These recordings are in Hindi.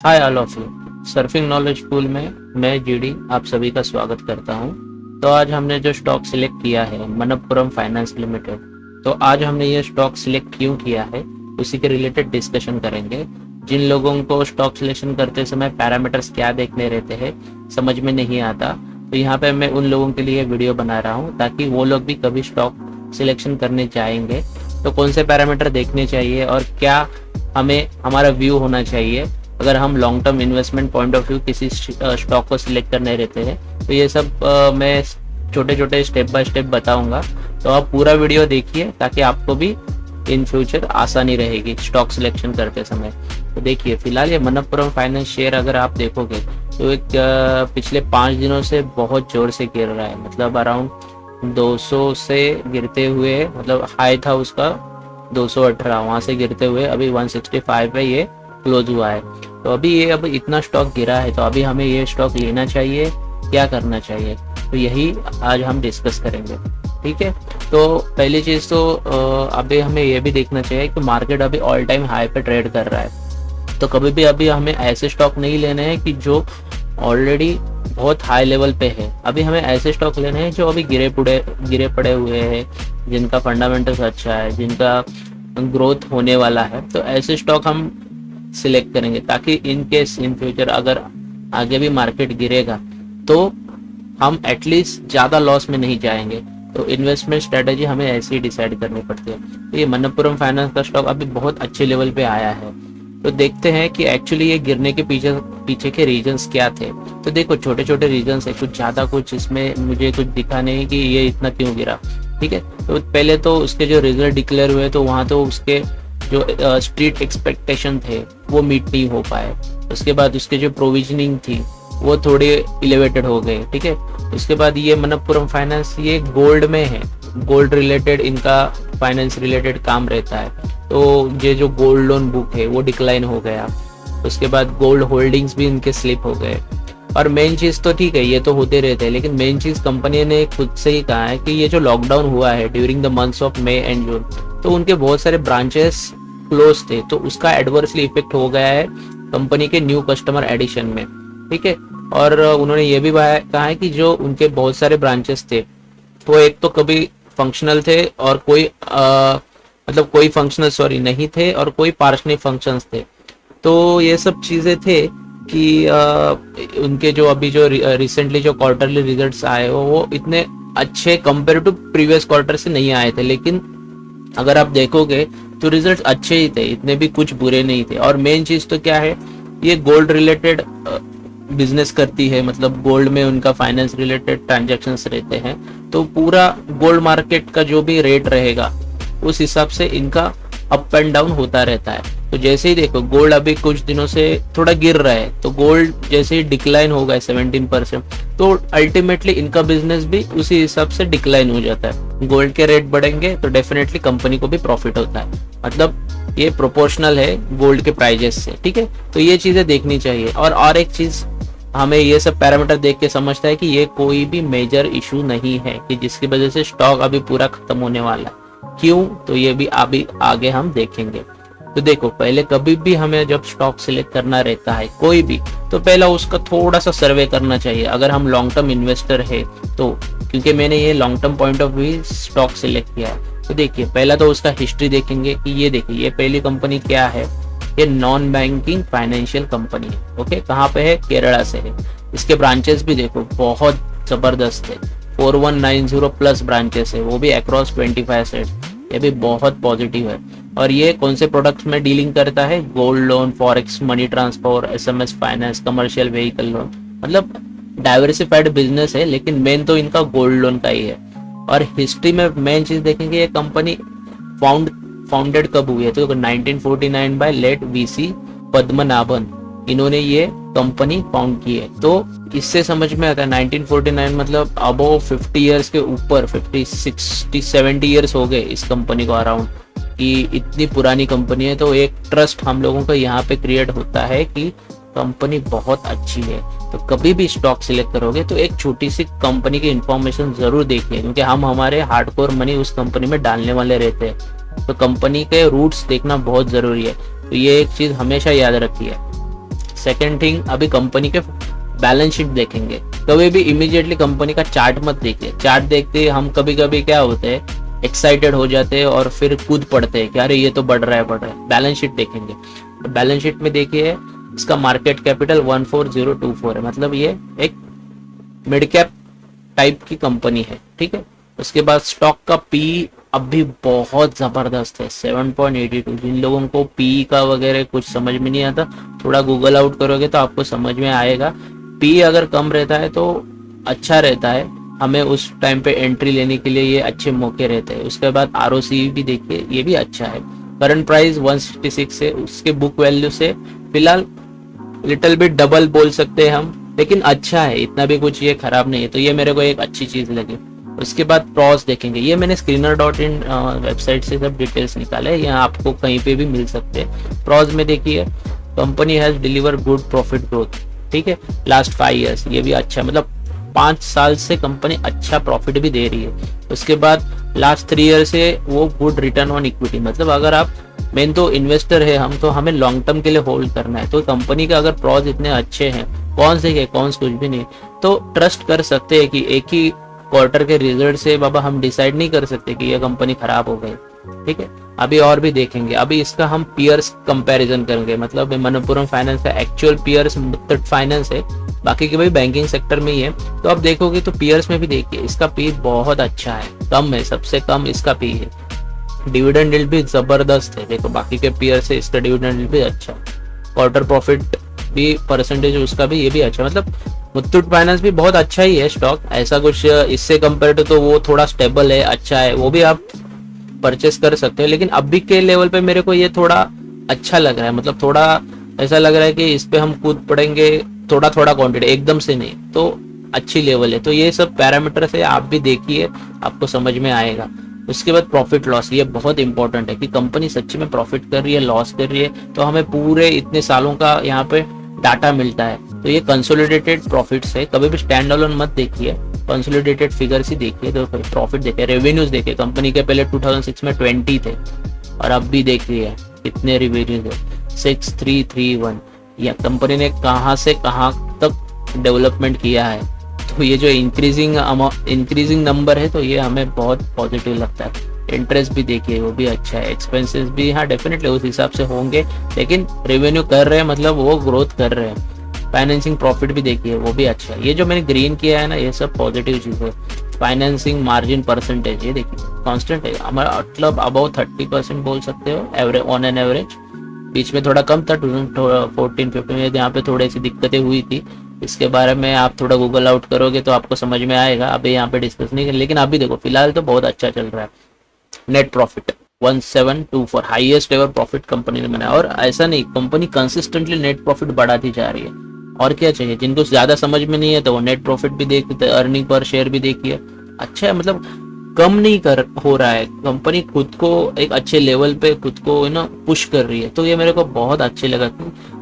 Hi all of you. Surfing knowledge pool में मैं जीडी आप सभी का स्वागत करता हूं। तो आज हमने जो स्टॉक सिलेक्ट किया है मनप्पुरम फाइनेंस लिमिटेड। तो आज हमने ये स्टॉक सिलेक्ट क्यों किया है उसी के रिलेटेड डिस्कशन करेंगे। जिन लोगों को स्टॉक सिलेक्शन करते समय पैरामीटर्स क्या देखने रहते हैं समझ में नहीं आता, तो यहाँ पे मैं उन लोगों के लिए वीडियो बना रहा हूँ ताकि वो लोग भी कभी स्टॉक सिलेक्शन करने जाएंगे तो कौन से पैरामीटर देखने चाहिए और क्या हमें हमारा व्यू होना चाहिए अगर हम long term investment point of view किसी स्टॉक को सिलेक्ट करने रहते हैं। तो ये सब मैं छोटे छोटे स्टेप बाय स्टेप बताऊंगा, तो आप पूरा वीडियो देखिए ताकि आपको भी इन फ्यूचर आसानी रहेगी स्टॉक सिलेक्शन करते समय। तो देखिए, फिलहाल ये मनप्पुरम फाइनेंस शेयर अगर आप देखोगे तो एक पिछले 5 दिनों से बहुत जोर से गिर रहा है, मतलब अराउंड 200 से गिरते हुए, मतलब हाई था उसका 218, वहां से गिरते हुए अभी 165 पे ये क्लोज हुआ है। तो अभी ये अब इतना स्टॉक गिरा है तो अभी हमें ये स्टॉक लेना चाहिए, क्या करना चाहिए, तो यही आज हम डिस्कस करेंगे। ठीक है, तो पहली चीज तो अभी हमें ये भी देखना चाहिए कि मार्केट अभी ऑल टाइम हाई पे ट्रेड कर रहा है। तो कभी भी अभी हमें ऐसे स्टॉक नहीं लेने हैं कि जो ऑलरेडी बहुत हाई लेवल पे है। अभी हमें ऐसे स्टॉक लेने हैं जो अभी गिरे पड़े हुए हैं, जिनका फंडामेंटल्स अच्छा है, जिनका ग्रोथ होने वाला है। तो ऐसे स्टॉक हम सिलेक्ट करेंगे ताकि इन केस इन फ्यूचर अगर आगे भी मार्केट गिरेगा तो हम एटलीस्ट ज्यादा लॉस में नहीं जाएंगे। तो इन्वेस्टमेंट स्ट्रेटेजी हमें ऐसे ही डिसाइड करनी पड़ती है। तो ये मनप्पुरम फाइनेंस का स्टॉक अभी बहुत अच्छे लेवल पे आया है। तो देखते हैं कि एक्चुअली ये गिरने के पीछे के रीजंस क्या थे। तो देखो, छोटे छोटे रीजंस है, कुछ ज्यादा कुछ इसमें मुझे कुछ दिखा नहीं कि ये इतना क्यों गिरा। ठीक है, तो पहले तो उसके जो रिजल्ट डिक्लेयर हुए तो वहां तो उसके जो स्ट्रीट एक्सपेक्टेशन थे वो मीट नहीं हो पाए। उसके बाद उसके जो प्रोविजनिंग थी वो थोड़े एलिवेटेड हो गए। ठीक है, उसके बाद ये मनप्पुरम फाइनेंस ये गोल्ड में है, गोल्ड रिलेटेड इनका फाइनेंस रिलेटेड काम रहता है। तो ये जो गोल्ड लोन बुक है वो डिक्लाइन हो गया। उसके बाद गोल्ड होल्डिंग्स भी इनके स्लिप हो गए। और मेन चीज तो ठीक है, ये तो होते रहते हैं, लेकिन मेन चीज कंपनी ने खुद से ही कहा है कि ये जो लॉकडाउन हुआ है during the months of May and June, तो उनके बहुत सारे ब्रांचेस क्लोज थे, तो उसका एडवर्सली इफेक्ट हो गया है कंपनी के न्यू कस्टमर एडिशन में। ठीक है, और उन्होंने ये भी कहा है कि जो उनके बहुत सारे ब्रांचेस थे वो एक तो कभी फंक्शनल थे और मतलब कोई फंक्शनल नहीं थे और कोई पार्शनल फंक्शंस थे। तो ये सब चीजें थे कि उनके जो अभी जो रिसेंटली जो क्वार्टरली रिजल्ट्स आए वो इतने अच्छे कंपेयर टू प्रीवियस क्वार्टर से नहीं आए थे, लेकिन अगर आप देखोगे तो रिजल्ट्स अच्छे ही थे, इतने भी कुछ बुरे नहीं थे। और मेन चीज तो क्या है, ये गोल्ड रिलेटेड बिजनेस करती है, मतलब गोल्ड में उनका फाइनेंस रिलेटेड ट्रांजैक्शंस रहते हैं। तो पूरा गोल्ड मार्केट का जो भी रेट रहेगा उस हिसाब से इनका अप एंड डाउन होता रहता है। तो जैसे ही देखो, गोल्ड अभी कुछ दिनों से थोड़ा गिर रहा है, तो गोल्ड जैसे ही डिक्लाइन होगा 17%, तो अल्टीमेटली इनका बिजनेस भी उसी हिसाब से डिक्लाइन हो जाता है। गोल्ड के रेट बढ़ेंगे तो डेफिनेटली कंपनी को भी प्रॉफिट होता है, मतलब ये प्रोपोर्शनल है गोल्ड के प्राइजेस से। ठीक है, तो ये चीजें देखनी चाहिए। और एक चीज हमें ये सब पैरामीटर देख के समझता है कि ये कोई भी मेजर इशू नहीं है कि जिसकी वजह से स्टॉक अभी पूरा खत्म होने वाला है। क्यों, तो ये भी अभी आगे हम देखेंगे। तो देखो, पहले कभी भी हमें जब स्टॉक सिलेक्ट करना रहता है कोई भी, तो पहला उसका थोड़ा सा सर्वे करना चाहिए अगर हम लॉन्ग टर्म इन्वेस्टर है तो। क्योंकि मैंने ये long term point of view stock select किया है। तो देखिए, पहला तो उसका हिस्ट्री देखेंगे कि ये देखिए ये पहली कंपनी क्या है, ये नॉन बैंकिंग फाइनेंशियल कंपनी है। ओके, कहाँ पे है, केरला से है। इसके ब्रांचेस भी देखो बहुत जबरदस्त है, 4190 प्लस ब्रांचेस है, वो भी अक्रॉस 25 स्टेट्स। ये भी बहुत पॉजिटिव है। और ये कौन से प्रोडक्ट्स में डीलिंग करता है, gold loan, forex, money transfer, SMS finance, commercial vehicle loan, मतलब डाइवर्सिफाइड बिजनेस है, लेकिन मेन तो इनका गोल्ड लोन का ही है। और हिस्ट्री में मेन चीज देखेंगे, ये कंपनी फाउंडेड कब हुई है, तो 1949 बाय लेट वीसी पद्मनाभन, इन्होंने ये कंपनी फाउंड की है। तो इससे समझ में आता है 1949 मतलब अबव 50 इयर्स के ऊपर, 50 60 70 इयर्स हो गए इस कंपनी को अराउंड, कि इतनी पुरानी कंपनी है। तो एक ट्रस्ट हम लोगों को यहाँ पे क्रिएट होता है कि कंपनी बहुत अच्छी है। तो कभी भी स्टॉक सिलेक्ट करोगे तो एक छोटी सी कंपनी की इंफॉर्मेशन जरूर देखिए, क्योंकि हम हमारे हार्डकोर मनी उस कंपनी में डालने वाले रहते हैं। तो कंपनी के रूट्स देखना बहुत जरूरी है। तो ये एक चीज हमेशा याद रखिए। सेकेंड थिंग, अभी कंपनी के बैलेंस शीट देखेंगे। कभी भी इमीडिएटली कंपनी का चार्ट मत देखिए। चार्ट देखते ही हम कभी कभी क्या होते हैं, एक्साइटेड हो जाते हैं और फिर कूद पड़ते हैं कि अरे ये तो बढ़ रहा है। बैलेंस शीट देखेंगे, तो बैलेंस शीट में देखिए इसका मार्केट कैपिटल 14024 है, मतलब ये एक मिड कैप टाइप की कंपनी है, ठीक है। उसके बाद स्टॉक का पी अभी बहुत जबरदस्त है, 7.82। जिन लोगों को पी का वगैरह कुछ समझ में नहीं आता, थोड़ा गूगल आउट करोगे तो आपको समझ में आएगा। पी अगर कम रहता है तो अच्छा रहता है, हमें उस टाइम पे एंट्री लेने के लिए ये अच्छे मौके रहते हैं। उसके बाद आरओसी भी देखिए, ये भी अच्छा है। करंट प्राइस 166 है, उसके बुक वैल्यू से फिलहाल लिटिल बिट डबल बोल सकते हैं हम, लेकिन अच्छा है, इतना भी कुछ ये खराब नहीं है। तो ये मेरे को एक अच्छी चीज लगी। उसके बाद प्रॉस देखेंगे, ये मैंने Screener.in वेबसाइट से सब डिटेल्स निकाले, यहाँ आपको कहीं पे भी मिल सकते हैं। प्रॉस में देखिए company has deliver good profit growth, ठीक है, लास्ट 5 ईयर्स, ये भी अच्छा, मतलब 5 साल से कंपनी अच्छा प्रॉफिट भी दे रही है। उसके बाद लास्ट 3 ईयर से वो गुड रिटर्न ऑन इक्विटी, मतलब अगर आप मेन तो इन्वेस्टर है हम, तो हमें लॉन्ग टर्म के लिए होल्ड करना है। तो कंपनी का अगर प्रॉस इतने अच्छे हैं, कौन से कुछ भी नहीं, तो ट्रस्ट कर सकते हैं कि एक ही क्वार्टर के रिजल्ट से बाबा हम डिसाइड नहीं कर सकते कि ये कंपनी खराब हो गई, ठीक है। अभी और भी देखेंगे, अभी इसका हम पियर्स कंपैरिजन करेंगे, मतलब मनप्पुरम फाइनेंस का एक्चुअल पियर्स मुथूट फाइनेंस है, बाकी के भाई बैंकिंग सेक्टर में ही है। तो आप देखोगे तो पियर्स में भी देखिए इसका पी बहुत अच्छा है, कम है, सबसे कम इसका पी है। डिविडेंड यील्ड भी जबरदस्त है, देखो बाकी के पियर से इसका डिविडेंड यील्ड भी अच्छा है। क्वार्टर प्रॉफिट भी परसेंटेज उसका भी ये भी अच्छा, मतलब मुथूट फाइनेंस भी बहुत अच्छा ही है स्टॉक, ऐसा कुछ इससे कंपेयर तो वो थोड़ा स्टेबल है, अच्छा है, वो भी आप परचेस कर सकते हो। लेकिन अभी के लेवल पे मेरे को ये थोड़ा अच्छा लग रहा है, मतलब थोड़ा ऐसा लग रहा है कि इस पे हम कूद पड़ेंगे, थोड़ा थोड़ा क्वांटिटी, एकदम से नहीं, तो अच्छी लेवल है। तो ये सब पैरामीटर से आप भी देखिए, आपको समझ में आएगा। उसके बाद प्रॉफिट लॉस, ये बहुत इंपॉर्टेंट है कि कंपनी सच्ची में प्रॉफिट कर रही है, लॉस कर रही है, तो हमें पूरे इतने सालों का यहाँ पे डाटा मिलता है। तो ये कंसोलिडेटेड प्रॉफिट्स है, कभी भी स्टैंड अलोन मत देखिए, कंसोलिडेटेड फिगर्स ही देखिए। तो प्रॉफिट देखिए, रेवेन्यूज देखिए, कंपनी के पहले 2006 में 20 थे और अब भी देखिए कितने रेवेन्यूज है, 6331। या कंपनी ने कहाँ से कहाँ तक डेवलपमेंट किया है। तो ये जो इंक्रीजिंग नंबर है, तो ये हमें बहुत पॉजिटिव लगता है। इंटरेस्ट भी देखिए, वो भी अच्छा है। एक्सपेंसेस भी हाँ डेफिनेटली उस हिसाब से होंगे, लेकिन रेवेन्यू कर रहे हैं, मतलब वो ग्रोथ कर रहे हैं। फाइनेंसिंग प्रॉफिट भी देखिए, वो भी अच्छा है। ये जो मैंने ग्रीन किया है ना, ये सब पॉजिटिव चीज़ है। फाइनेंसिंग मार्जिन परसेंटेज ये देखिए कांस्टेंट है हमारा, मतलब अबाउ 30% बोल सकते हो एवरेज, ऑन एन एवरेज। बीच में थोड़ा कम था 2014-15 में, यहाँ पे थोड़ी सी दिक्कतें हुई थी। इसके बारे में आप थोड़ा गूगल आउट करोगे तो आपको समझ में आएगा, अभी यहाँ पे डिस्कस नहीं कर, लेकिन अभी देखो फिलहाल तो बहुत अच्छा चल रहा है। Net profit 1724, highest ever profit company ने बनाया। और ऐसा नहीं, कंपनी कंसिस्टेंटली नेट प्रॉफिट बढ़ाती जा रही है। और क्या चाहिए, जिनको ज्यादा समझ में नहीं है तो वो नेट प्रॉफिट भी देखते, अर्निंग पर शेयर भी देखिए, अच्छा है, मतलब कम नहीं कर हो रहा है। कंपनी खुद को एक अच्छे लेवल पे खुद को ना पुश कर रही है। तो ये मेरे को बहुत अच्छे लगा।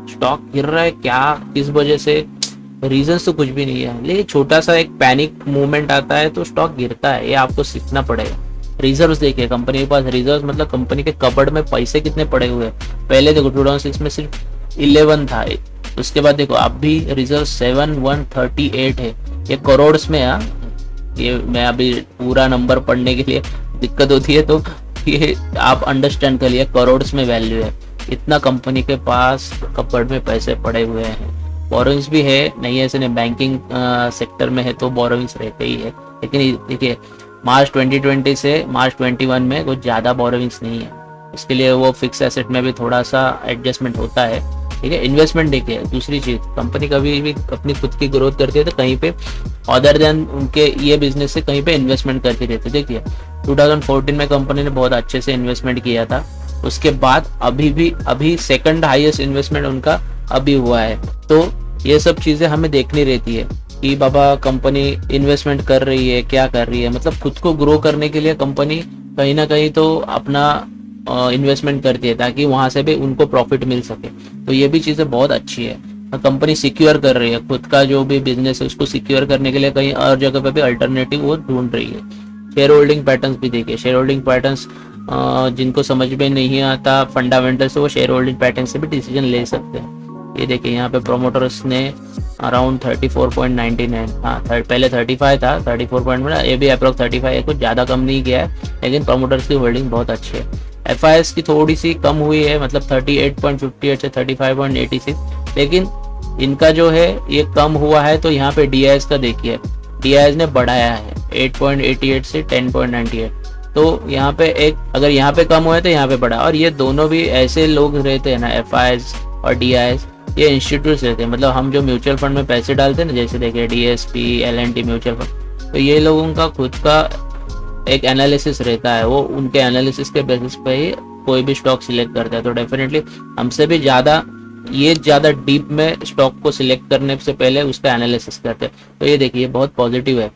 स्टॉक गिर रहा है क्या, किस वजह से, रीजन तो कुछ भी नहीं है, लेकिन छोटा सा एक पैनिक मूवमेंट आता है तो स्टॉक गिरता है, ये आपको सीखना पड़ेगा। रिजर्व्स देखिए, कंपनी के पास रिजर्व्स, मतलब कंपनी के कबर्ड में पैसे कितने पड़े हुए हैं। पहले देखो 2006 में सिर्फ 11 था, उसके बाद देखो अब भी रिजर्व 7138 है, ये करोड़ में है। ये मैं अभी पूरा नंबर पढ़ने के लिए दिक्कत होती है, तो ये आप अंडरस्टैंड कर लिए, करोड़ में वैल्यू है। इतना कंपनी के पास कपबोर्ड में पैसे पड़े हुए हैं। बोरोइंग्स भी है, नहीं ऐसे नहीं, बैंकिंग सेक्टर में है तो बोरोइंग्स रहते ही है। लेकिन देखिए मार्च 2020 से मार्च 21 में कुछ ज़्यादा बोरोइंग्स नहीं है, इसके लिए वो फिक्स एसेट में भी थोड़ा सा एडजस्टमेंट होता है, ठीक है। इन्वेस्टमेंट देखिए, दूसरी चीज, कंपनी कभी भी अपनी खुद की ग्रोथ करती है तो कहीं पे अदर देन उनके ये बिजनेस से कहीं पे इन्वेस्टमेंट करती रहती है। देखिए 2014 में कंपनी ने बहुत अच्छे से इन्वेस्टमेंट किया था, उसके बाद अभी सेकंड हाईएस्ट इन्वेस्टमेंट उनका अभी हुआ है। तो ये सब चीजें हमें देखनी रहती है कि बाबा कंपनी इन्वेस्टमेंट कर रही है, क्या कर रही है, मतलब खुद को ग्रो करने के लिए कंपनी कहीं ना कहीं तो अपना इन्वेस्टमेंट करती है ताकि वहां से भी उनको प्रॉफिट मिल सके। तो ये भी चीजें बहुत अच्छी है, कंपनी सिक्योर कर रही है खुद का जो भी बिजनेस है उसको सिक्योर करने के लिए कहीं और जगह पे भी अल्टरनेटिव वो ढूंढ रही है। शेयर होल्डिंग पैटर्न्स भी देखिए, शेयर होल्डिंग पैटर्न्स जिनको समझ में नहीं आता फंडामेंटल से, वो शेयर होल्डिंग पैटर्न से भी डिसीजन ले सकते हैं। ये देखिए यहाँ पे प्रोमोटर्स ने अराउंड 34.99, हाँ पहले 35 था, 34 पॉइंट, ये भी अप्रोक्स 35 है, कुछ ज़्यादा कम नहीं किया है, लेकिन प्रोमोटर्स की होल्डिंग बहुत अच्छी है। FIS की थोड़ी सी कम हुई है, मतलब 38.58 से 35.86, लेकिन इनका जो है ये कम हुआ है। तो यहाँ पे DIS का देखिए, DIS ने बढ़ाया है 8.88 से 10.98, तो यहाँ पे एक अगर यहाँ पे कम हुआ है तो यहाँ पे बढ़ा। और ये दोनों भी ऐसे लोग रहते हैं ना, FIS और DIS, ये इंस्टीट्यूट रहते हैं, मतलब हम जो म्यूचुअल फंड में पैसे डालते हैं ना, जैसे देखिए DSP, LNT म्यूचुअल फंड, तो ये लोगों का खुद का एक एनालिसिस रहता है, वो उनके एनालिसिस के बेसिस पे ही कोई भी स्टॉक सिलेक्ट करता है। तो डेफिनेटली हमसे भी ज़्यादा डीप में स्टॉक को सिलेक्ट करने से पहले उसका एनालिसिस करते हैं। तो ये देखिए बहुत पॉजिटिव है,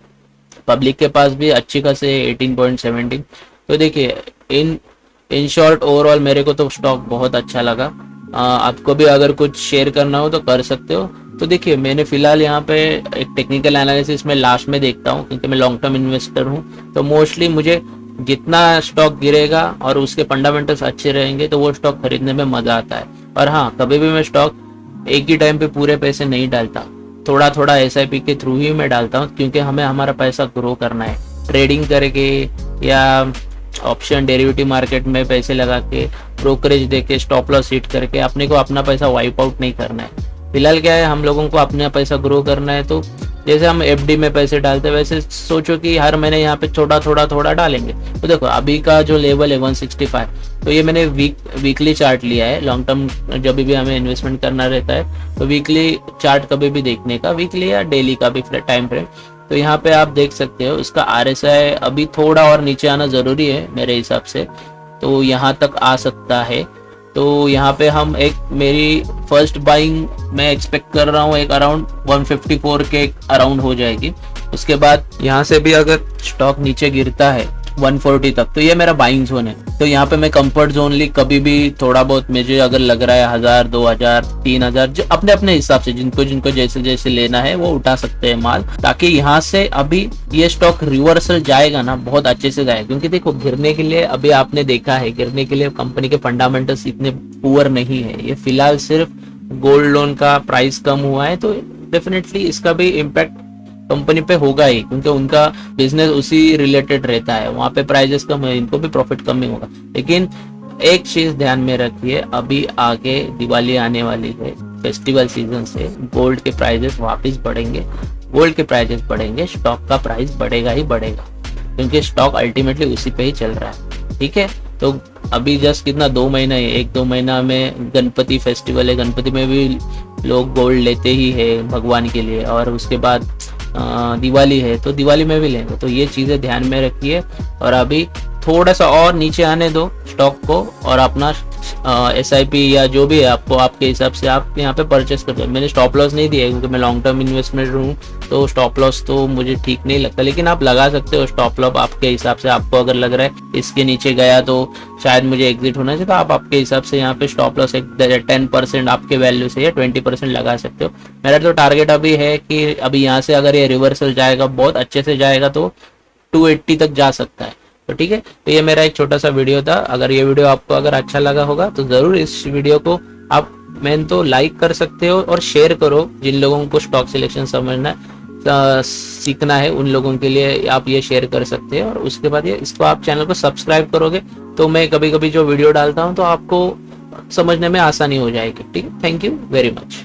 पब्लिक के पास भी अच्छी खासे 18.17। तो देखिए इन शॉर्ट ओवरऑल मेरे को तो स्टॉक बहुत अच्छा लगा। आपको भी अगर कुछ शेयर करना हो तो कर सकते हो। तो देखिए मैंने फिलहाल यहाँ पे एक टेक्निकल एनालिसिस में लास्ट में देखता हूँ, क्योंकि मैं लॉन्ग टर्म इन्वेस्टर हूँ। तो मोस्टली मुझे जितना स्टॉक गिरेगा और उसके फंडामेंटल्स अच्छे रहेंगे तो वो स्टॉक खरीदने में मजा आता है। और हाँ, कभी भी मैं स्टॉक एक ही टाइम पे पूरे पैसे नहीं डालता, थोड़ा थोड़ा SIP के थ्रू ही मैं डालता हूँ, क्योंकि हमें हमारा पैसा ग्रो करना है। ट्रेडिंग करके या ऑप्शन डेरिवेटिव मार्केट में पैसे लगा के, ब्रोकरेज देके, स्टॉप लॉस हिट करके अपने को अपना पैसा वाइप आउट नहीं करना है। फिलहाल क्या है, हम लोगों को अपना पैसा ग्रो करना है। तो जैसे हम FD में पैसे डालते हैं, वैसे सोचो कि हर महीने यहाँ पे थोड़ा डालेंगे। तो देखो अभी का जो लेवल है 165, तो ये मैंने वीकली चार्ट लिया है। लॉन्ग टर्म जब भी हमें इन्वेस्टमेंट करना रहता है तो वीकली चार्ट कभी भी देखने का, वीकली या डेली का भी टाइम फ्रेम। तो यहाँ पे आप देख सकते हो इसका RSI अभी थोड़ा और नीचे आना जरूरी है मेरे हिसाब से, तो यहाँ तक आ सकता है। तो यहाँ पे हम मेरी फर्स्ट बाइंग मैं एक्सपेक्ट कर रहा हूँ एक अराउंड 154 के अराउंड हो जाएगी। उसके बाद यहाँ से भी अगर स्टॉक नीचे गिरता है 140 तक, तो ये मेरा बाइंग जोन है। तो यहाँ पे मैं कंफर्ट जोन ली, कभी भी थोड़ा बहुत मुझे अगर लग रहा है 1000, 2000, 3000, जो अपने अपने हिसाब से जिनको जैसे जैसे लेना है वो उठा सकते हैं माल, ताकि यहाँ से अभी ये स्टॉक रिवर्सल जाएगा ना, बहुत अच्छे से जाएगा। क्योंकि देखो गिरने के लिए अभी आपने देखा है, गिरने के लिए कंपनी के फंडामेंटल्स इतने पुअर नहीं है। ये फिलहाल सिर्फ गोल्ड लोन का प्राइस कम हुआ है, तो डेफिनेटली इसका भी इम्पैक्ट कंपनी पे होगा ही, क्योंकि उनका बिजनेस उसी रिलेटेड रहता है। वहां पे प्राइजेस कम है, इनको भी प्रॉफिट कम ही होगा। लेकिन एक चीज ध्यान में रखिए, अभी आगे दिवाली आने वाली है, फेस्टिवल सीजन से गोल्ड के प्राइजेस वापस बढ़ेंगे। गोल्ड के प्राइजेस बढ़ेंगे, स्टॉक का प्राइस बढ़ेगा ही बढ़ेगा, क्योंकि स्टॉक अल्टीमेटली उसी पे ही चल रहा है। ठीक है, तो अभी जस्ट कितना 2 महीना है, 1-2 महीना में गणपति फेस्टिवल है, गणपति में भी लोग गोल्ड लेते ही है भगवान के लिए, और उसके बाद दिवाली है तो दिवाली में भी लेंगे। तो ये चीजें ध्यान में रखिए, और अभी थोड़ा सा और नीचे आने दो स्टॉक को, और अपना SIP या जो भी है आपको आपके हिसाब से आप यहाँ पे परचेस कर दो। मैंने स्टॉप लॉस नहीं दिया है, क्योंकि मैं लॉन्ग टर्म इन्वेस्टमेंट हूँ, तो स्टॉप लॉस तो मुझे ठीक नहीं लगता। लेकिन आप लगा सकते हो स्टॉप लॉस आपके हिसाब से। आपको अगर लग रहा है इसके नीचे गया तो शायद मुझे एग्जिट होना चाहिए, तो आप आपके हिसाब से यहाँ पे स्टॉप लॉस 10% आपके वैल्यू से या 20% लगा सकते हो। मेरा तो टारगेट अभी है कि अभी यहाँ से अगर ये रिवर्सल जाएगा, बहुत अच्छे से जाएगा, तो 280 तक जा सकता है। तो ठीक है, तो ये मेरा एक छोटा सा वीडियो था। अगर ये वीडियो आपको अगर अच्छा लगा होगा तो जरूर इस वीडियो को आप मैन तो लाइक कर सकते हो और शेयर करो। जिन लोगों को स्टॉक सिलेक्शन समझना सीखना है उन लोगों के लिए आप ये शेयर कर सकते हैं। और उसके बाद ये इसको आप चैनल को सब्सक्राइब करोगे तो मैं कभी कभी जो वीडियो डालता हूँ तो आपको समझने में आसानी हो जाएगी। ठीक है, थैंक यू वेरी मच।